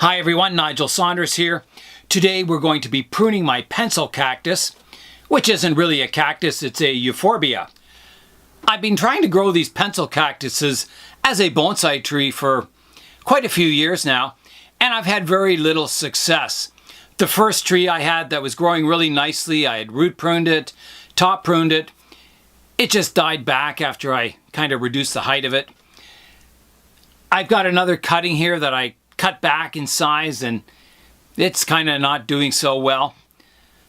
Hi everyone, Nigel Saunders here. Today we're going to be pruning my pencil cactus, which isn't really a cactus, it's a Euphorbia. I've been trying to grow these pencil cactuses as a bonsai tree for quite a few years now, and I've had very little success. The first tree I had that was growing really nicely, I had root pruned it, top pruned it. It just died back after I kind of reduced the height of it. I've got another cutting here that I cut back in size and it's kind of not doing so well.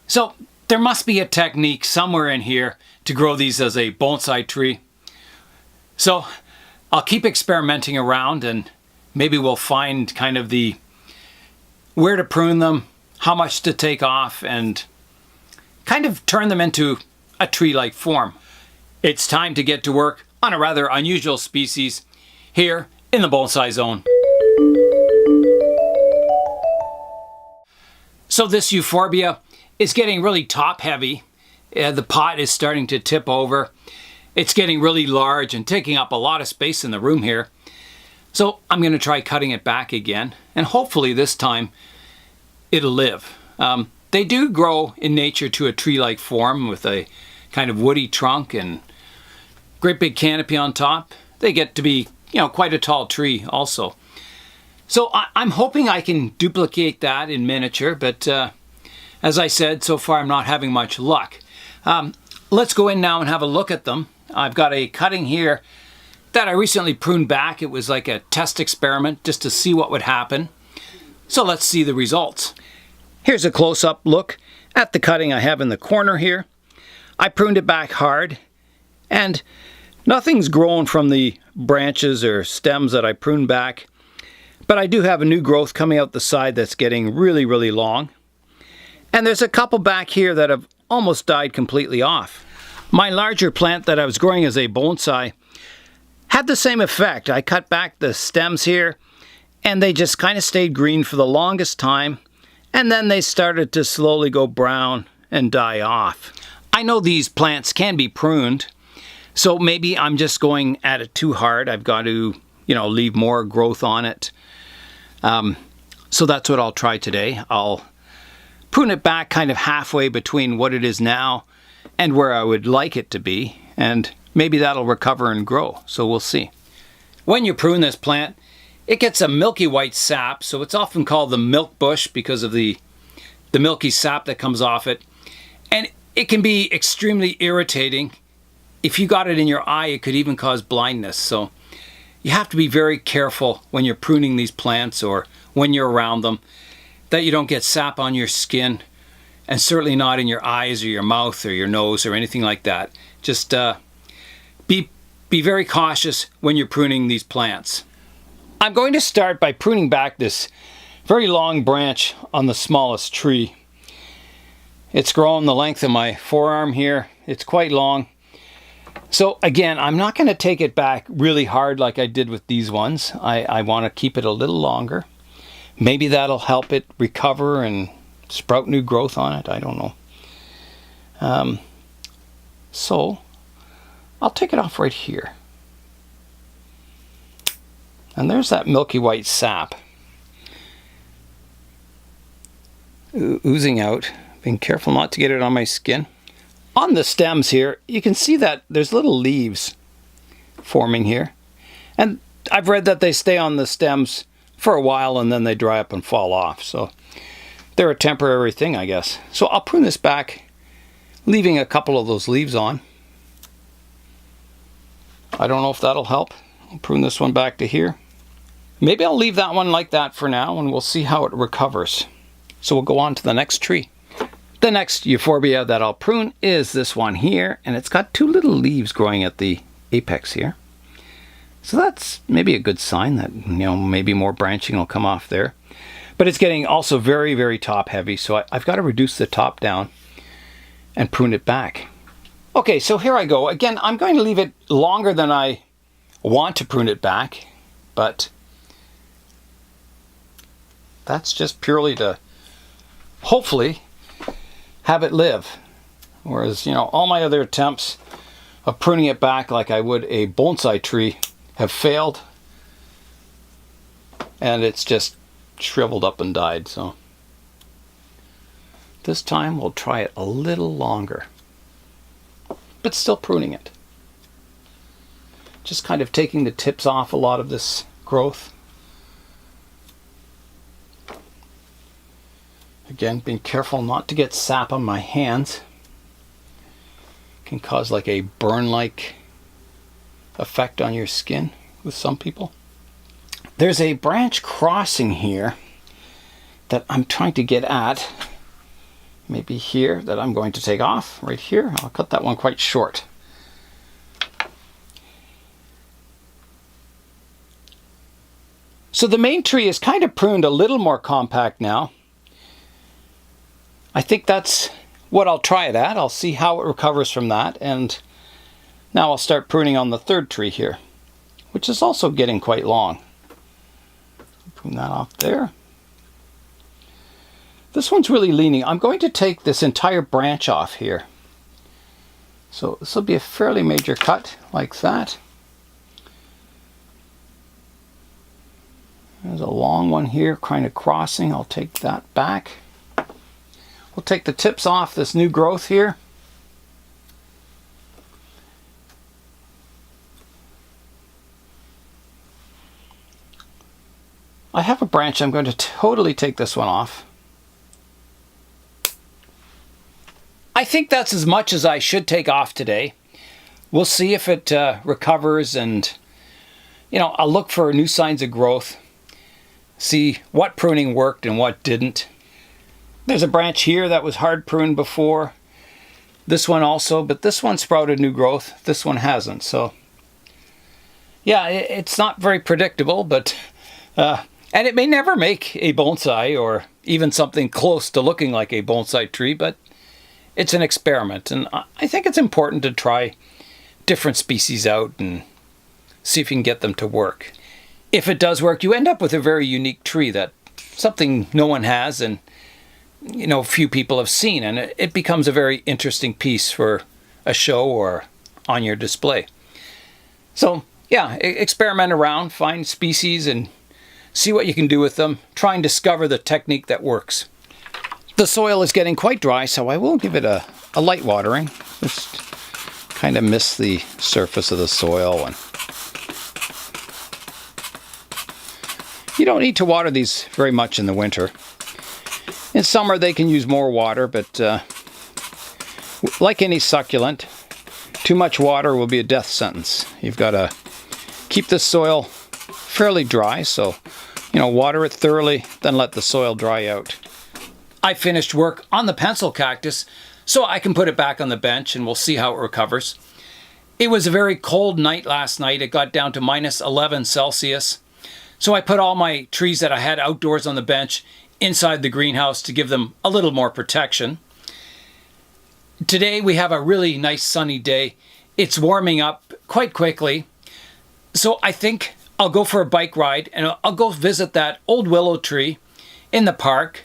So there must be a technique somewhere in here to grow these as a bonsai tree. So I'll keep experimenting around and maybe we'll find kind of the where to prune them, how much to take off, and kind of turn them into a tree-like form. It's time to get to work on a rather unusual species here in the bonsai zone. So this Euphorbia is getting really top heavy. The pot is starting to tip over. It's getting really large and taking up a lot of space in the room here. So I'm going to try cutting it back again, and hopefully this time it'll live. They do grow in nature to a tree-like form with a kind of woody trunk and great big canopy on top. They get to be, quite a tall tree also. So I'm hoping I can duplicate that in miniature, but as I said, so far I'm not having much luck. Let's go in now and have a look at them. I've got a cutting here that I recently pruned back. It was like a test experiment just to see what would happen. So let's see the results. Here's a close-up look at the cutting I have in the corner here. I pruned it back hard, and nothing's grown from the branches or stems that I pruned back. But I do have a new growth coming out the side that's getting really, really long. And there's a couple back here that have almost died completely off. My larger plant that I was growing as a bonsai had the same effect. I cut back the stems here and they just kind of stayed green for the longest time. And then they started to slowly go brown and die off. I know these plants can be pruned, so maybe I'm just going at it too hard. I've got to, leave more growth on it. So that's what I'll try today. I'll prune it back kind of halfway between what it is now and where I would like it to be, and maybe that'll recover and grow, so we'll see. When you prune this plant, it gets a milky white sap, so it's often called the milk bush because of the milky sap that comes off it, and it can be extremely irritating. If you got it in your eye, it could even cause blindness, so you have to be very careful when you're pruning these plants or when you're around them that you don't get sap on your skin, and certainly not in your eyes or your mouth or your nose or anything like that. Just be very cautious when you're pruning these plants. I'm going to start by pruning back this very long branch on the smallest tree. It's grown the length of my forearm here. It's quite long. So again, I'm not going to take it back really hard like I did with these ones. I want to keep it a little longer. Maybe that'll help it recover and sprout new growth on it. I don't know. So I'll take it off right here. And there's that milky white sap oozing out. Being careful not to get it on my skin. On the stems here, you can see that there's little leaves forming here. And I've read that they stay on the stems for a while and then they dry up and fall off. So they're a temporary thing, I guess. So I'll prune this back, leaving a couple of those leaves on. I don't know if that'll help. I'll prune this one back to here. Maybe I'll leave that one like that for now and we'll see how it recovers. So we'll go on to the next tree. The next Euphorbia that I'll prune is this one here, and it's got two little leaves growing at the apex here. So that's maybe a good sign that, maybe more branching will come off there. But it's getting also very, very top heavy, so I've got to reduce the top down and prune it back. Okay, so here I go. Again, I'm going to leave it longer than I want to prune it back, but that's just purely to hopefully have it live. Whereas, all my other attempts of pruning it back like I would a bonsai tree have failed. And it's just shriveled up and died, so this time we'll try it a little longer, but still pruning it. Just kind of taking the tips off a lot of this growth. Again, being careful not to get sap on my hands. Can cause like a burn-like effect on your skin with some people. There's a branch crossing here that I'm trying to get at. Maybe here, that I'm going to take off right here. I'll cut that one quite short. So the main tree is kind of pruned a little more compact now. I think that's what I'll try it at. I'll see how it recovers from that, and now I'll start pruning on the third tree here, which is also getting quite long. Prune that off there. This one's really leaning. I'm going to take this entire branch off here. So this will be a fairly major cut like that. There's a long one here kind of crossing. I'll take that back. We'll take the tips off this new growth here. I have a branch. I'm going to totally take this one off. I think that's as much as I should take off today. We'll see if it recovers, and I'll look for new signs of growth. See what pruning worked and what didn't. There's a branch here that was hard pruned before. This one also, but this one sprouted new growth. This one hasn't. So yeah, it's not very predictable, but and it may never make a bonsai or even something close to looking like a bonsai tree, but it's an experiment, and I think it's important to try different species out and see if you can get them to work. If it does work, you end up with a very unique tree, that something no one has and few people have seen, and it becomes a very interesting piece for a show or on your display. So yeah, experiment around, find species and see what you can do with them. Try and discover the technique that works. The soil is getting quite dry, so I will give it a light watering. Just kind of mist the surface of the soil. And you don't need to water these very much in the winter. In summer they can use more water, but like any succulent, too much water will be a death sentence. You've got to keep the soil fairly dry, so water it thoroughly, then let the soil dry out. I finished work on the pencil cactus, so I can put it back on the bench and we'll see how it recovers. It was a very cold night last night. It got down to -11 Celsius. So I put all my trees that I had outdoors on the bench inside the greenhouse to give them a little more protection. Today we have a really nice sunny day. It's warming up quite quickly. So I think I'll go for a bike ride and I'll go visit that old willow tree in the park.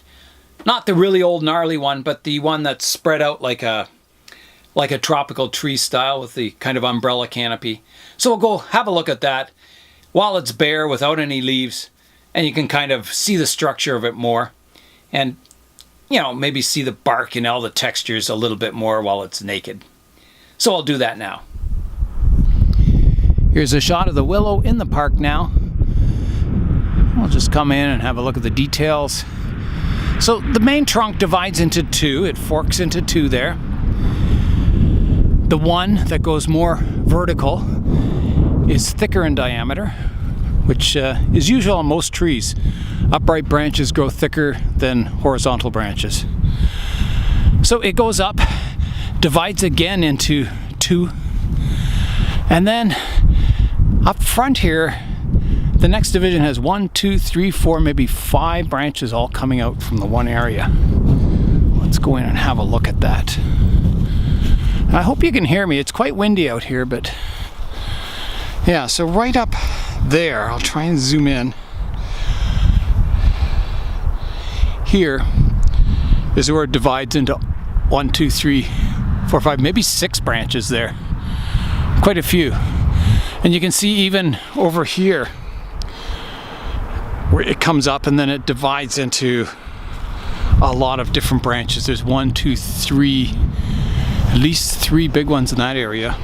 Not the really old gnarly one, but the one that's spread out like a tropical tree style with the kind of umbrella canopy. So we'll go have a look at that while it's bare without any leaves, and you can kind of see the structure of it more, and maybe see the bark and all the textures a little bit more while it's naked. So I'll do that now. Here's a shot of the willow in the park now. I'll just come in and have a look at the details. So the main trunk divides into two. It forks into two there. The one that goes more vertical is thicker in diameter, which is usual on most trees. Upright branches grow thicker than horizontal branches. So it goes up, divides again into two, and then up front here, the next division has 1, 2, 3, 4, maybe 5 branches all coming out from the one area. Let's go in and have a look at that. I hope you can hear me. It's quite windy out here, but yeah, so right up there, I'll try and zoom in. Here is where it divides into 1, 2, 3, 4, 5, maybe 6 branches there. Quite a few. And you can see even over here, where it comes up and then it divides into a lot of different branches. There's 1, 2, 3, at least 3 big ones in that area.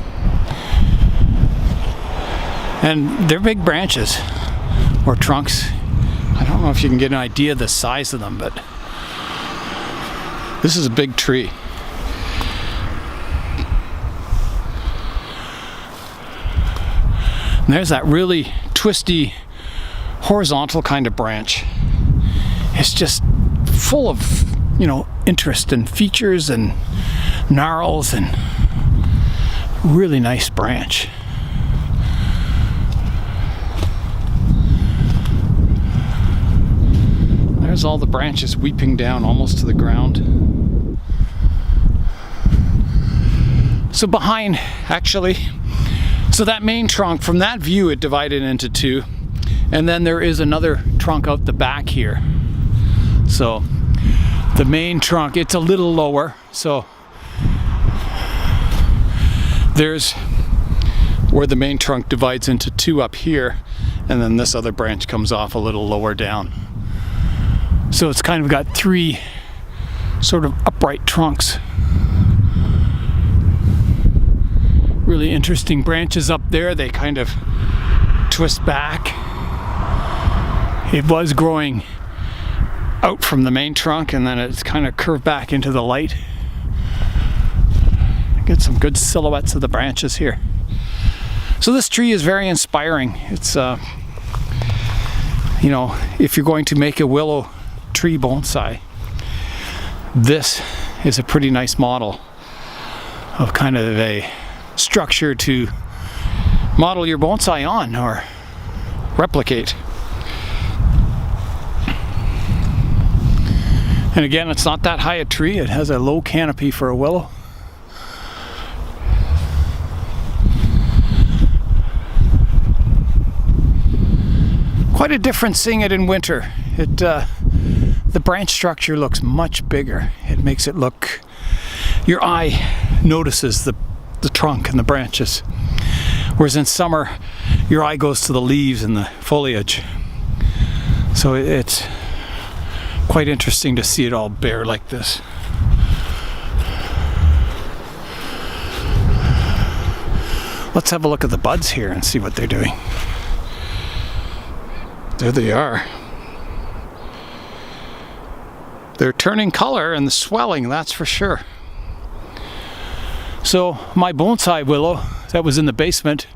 And they're big branches or trunks. I don't know if you can get an idea of the size of them, but this is a big tree. And there's that really twisty, horizontal kind of branch. It's just full of, you know, interest and features and gnarls, and really nice branch. There's all the branches weeping down almost to the ground. So behind, actually, so that main trunk, from that view it divided into 2, and then there is another trunk out the back here. So the main trunk, it's a little lower, so there's where the main trunk divides into 2 up here, and then this other branch comes off a little lower down. So it's kind of got 3 sort of upright trunks. Really interesting branches up there. They kind of twist back. It was growing out from the main trunk, and then it's kind of curved back into the light. Get some good silhouettes of the branches here. So this tree is very inspiring. It's you know, if you're going to make a willow tree bonsai, this is a pretty nice model of kind of a structure to model your bonsai on or replicate. And again, it's not that high a tree. It has a low canopy for a willow. Quite a difference seeing it in winter. The branch structure looks much bigger. It makes it look, your eye notices the trunk and the branches. Whereas in summer, your eye goes to the leaves and the foliage. So it's quite interesting to see it all bare like this. Let's have a look at the buds here and see what they're doing. There they are. They're turning color and swelling, that's for sure. So my bonsai willow that was in the basement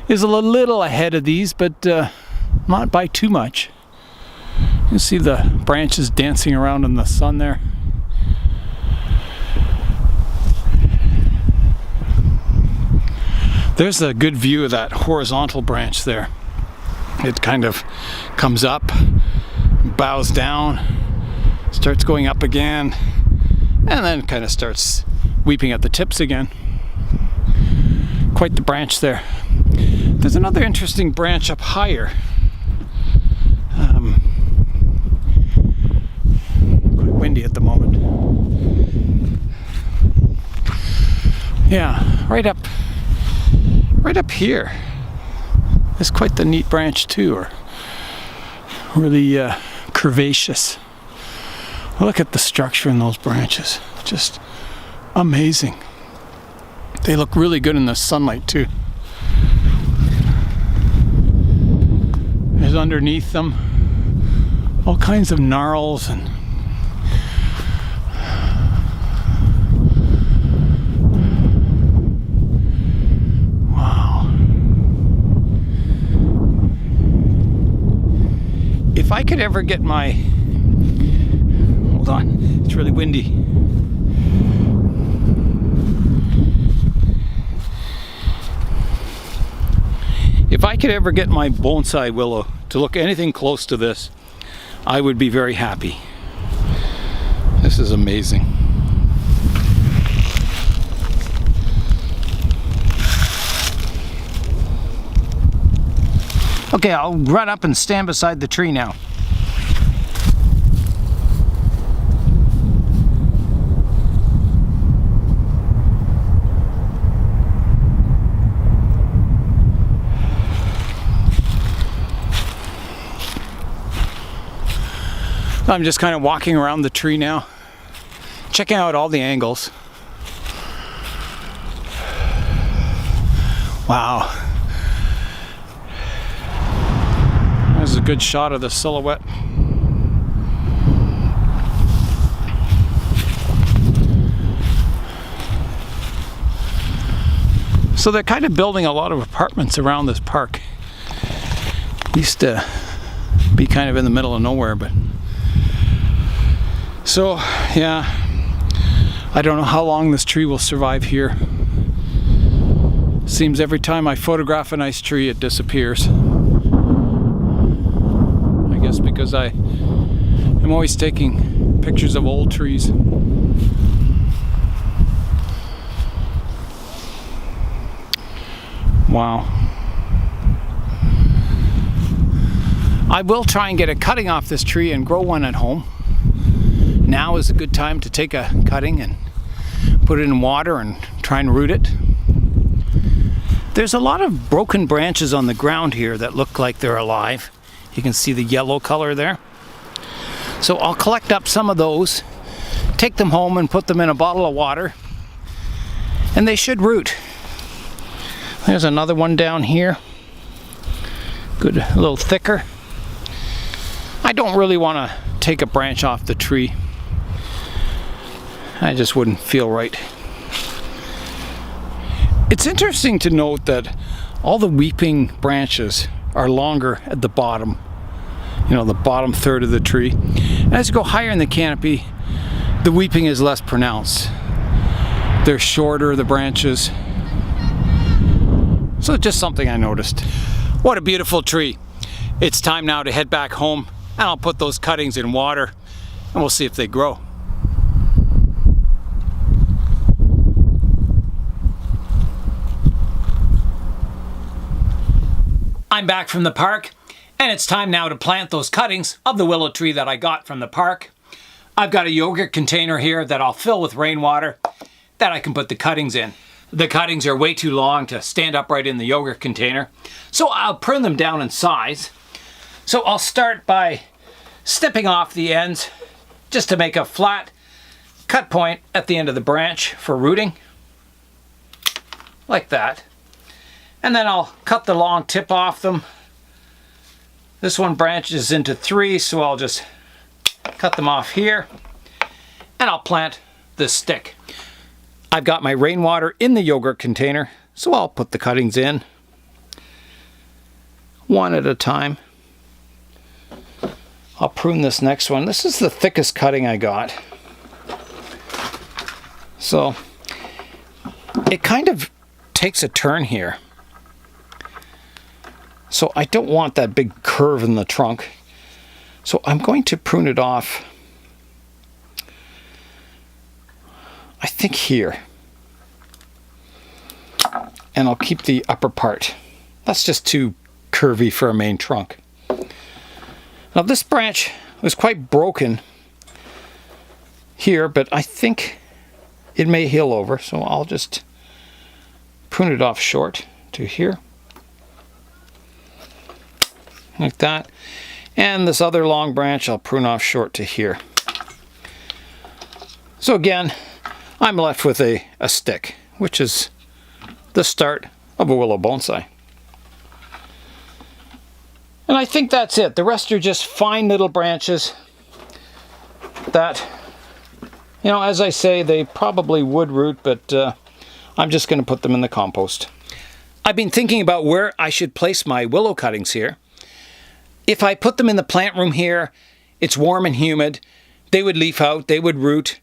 is a little ahead of these, but not by too much. You can see the branches dancing around in the sun there. There's a good view of that horizontal branch there. It kind of comes up, bows down, starts going up again, and then kind of starts weeping at the tips again. Quite the branch there. There's another interesting branch up higher. Quite windy at the moment. Yeah, right up here. It's quite the neat branch too, or really curvaceous. Look at the structure in those branches, just amazing. They look really good in the sunlight too. There's underneath them all kinds of gnarls and wow. If I could ever get my, hold on, it's really windy. If I could ever get my bonsai willow to look anything close to this, I would be very happy. This is amazing. Okay, I'll run up and stand beside the tree now. I'm just kind of walking around the tree now, checking out all the angles. Wow. There's a good shot of the silhouette. So they're kind of building a lot of apartments around this park. Used to be kind of in the middle of nowhere, but so yeah, I don't know how long this tree will survive here. Seems every time I photograph a nice tree it disappears. I guess because I am always taking pictures of old trees. Wow. I will try and get a cutting off this tree and grow one at home. Now is a good time to take a cutting and put it in water and try and root it. There's a lot of broken branches on the ground here that look like they're alive. You can see the yellow color there. So I'll collect up some of those, take them home and put them in a bottle of water, and they should root. There's another one down here. Good, a little thicker. I don't really want to take a branch off the tree. I just wouldn't feel right. It's interesting to note that all the weeping branches are longer at the bottom. You know, the bottom third of the tree. As you go higher in the canopy, the weeping is less pronounced. They're shorter, the branches. So just something I noticed. What a beautiful tree. It's time now to head back home, and I'll put those cuttings in water and we'll see if they grow. I'm back from the park, and it's time now to plant those cuttings of the willow tree that I got from the park. I've got a yogurt container here that I'll fill with rainwater that I can put the cuttings in. The cuttings are way too long to stand upright in the yogurt container, so I'll prune them down in size. So I'll start by snipping off the ends just to make a flat cut point at the end of the branch for rooting, like that. And then I'll cut the long tip off them. This one branches into 3, so I'll just cut them off here, and I'll plant this stick. I've got my rainwater in the yogurt container, so I'll put the cuttings in one at a time. I'll prune this next one. This is the thickest cutting I got. So it kind of takes a turn here. So I don't want that big curve in the trunk. So I'm going to prune it off, I think here. And I'll keep the upper part. That's just too curvy for a main trunk. Now this branch was quite broken here, but I think it may heal over, so I'll just prune it off short to here. Like that. And this other long branch I'll prune off short to here. So again, I'm left with a stick, which is the start of a willow bonsai. And I think that's it. The rest are just fine little branches that, you know, as I say, they probably would root, but I'm just going to put them in the compost. I've been thinking about where I should place my willow cuttings here. If I put them in the plant room here, it's warm and humid, they would leaf out, they would root.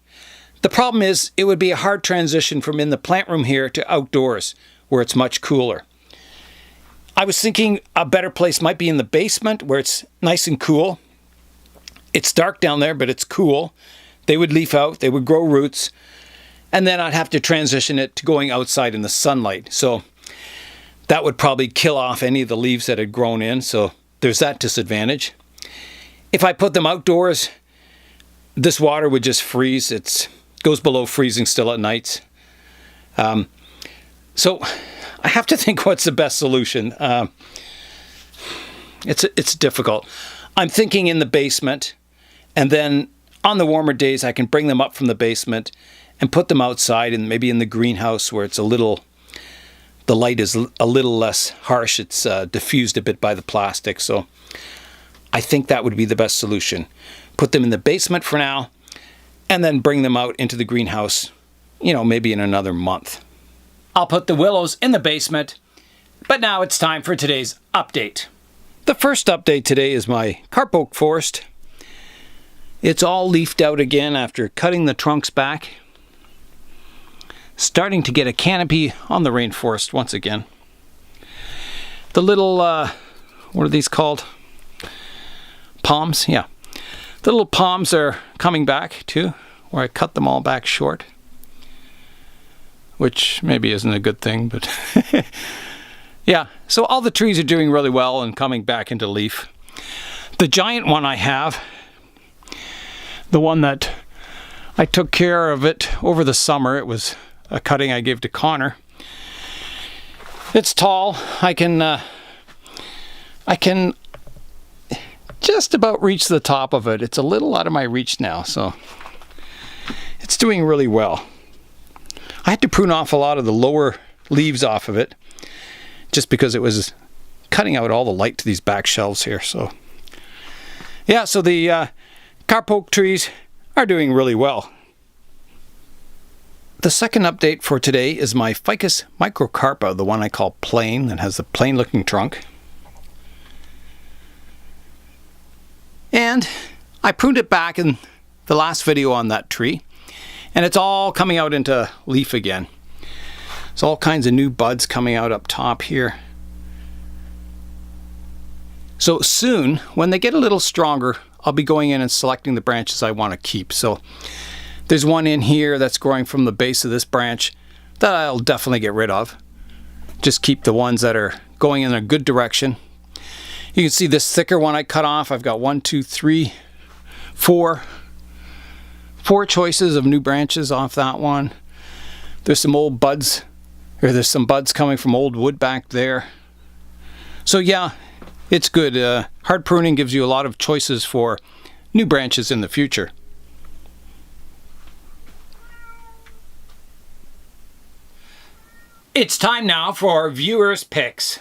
The problem is it would be a hard transition from in the plant room here to outdoors, where it's much cooler. I was thinking a better place might be in the basement, where it's nice and cool. It's dark down there, but it's cool. They would leaf out, they would grow roots, and then I'd have to transition it to going outside in the sunlight. So that would probably kill off any of the leaves that had grown in, so there's that disadvantage. If I put them outdoors, this water would just freeze. It goes below freezing still at nights. So I have to think what's the best solution. It's difficult. I'm thinking in the basement, And then on the warmer days, I can bring them up from the basement and put them outside and maybe in the greenhouse where it's the light is a little less harsh. It's diffused a bit by the plastic. So I think that would be the best solution. Put them in the basement for now and then bring them out into the greenhouse, maybe in another month. I'll put the willows in the basement, but now it's time for today's update. The first update today is my Kapok forest. It's all leafed out again after cutting the trunks back. Starting to get a canopy on the rainforest once again. The little, what are these called? Palms? Yeah. The little palms are coming back too, where I cut them all back short. Which maybe isn't a good thing, but yeah. So all the trees are doing really well and coming back into leaf. The giant one I have, the one that I took care of it over the summer, it was a cutting I gave to Connor. It's tall. I can just about reach the top of it. It's a little out of my reach now, so it's doing really well. I had to prune off a lot of the lower leaves off of it just because it was cutting out all the light to these back shelves here. So yeah, so the Kapok trees are doing really well. The second update for today is my Ficus microcarpa, the one I call plain, that has the plain looking trunk. And I pruned it back in the last video on that tree, and it's all coming out into leaf again. There's all kinds of new buds coming out up top here. So soon, when they get a little stronger, I'll be going in and selecting the branches I want to keep. So there's one in here that's growing from the base of this branch that I'll definitely get rid of. Just keep the ones that are going in a good direction. You can see this thicker one I cut off. I've got 1, 2, 3, 4 choices of new branches off that one. There's some old buds, or there's some buds coming from old wood back there. So yeah, it's good. Hard pruning gives you a lot of choices for new branches in the future. It's time now for viewers' picks.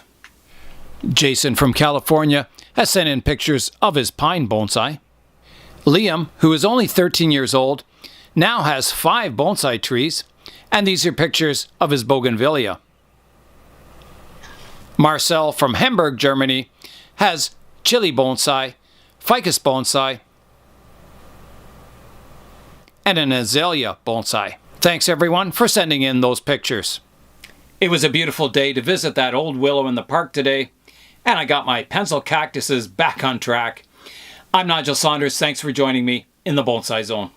Jason from California has sent in pictures of his pine bonsai. Liam, who is only 13 years old, now has 5 bonsai trees, and these are pictures of his bougainvillea. Marcel from Hamburg, Germany, has chili bonsai, ficus bonsai, and an azalea bonsai. Thanks everyone for sending in those pictures. It was a beautiful day to visit that old willow in the park today, and I got my pencil cactuses back on track. I'm Nigel Saunders. Thanks for joining me in the Bonsai Zone.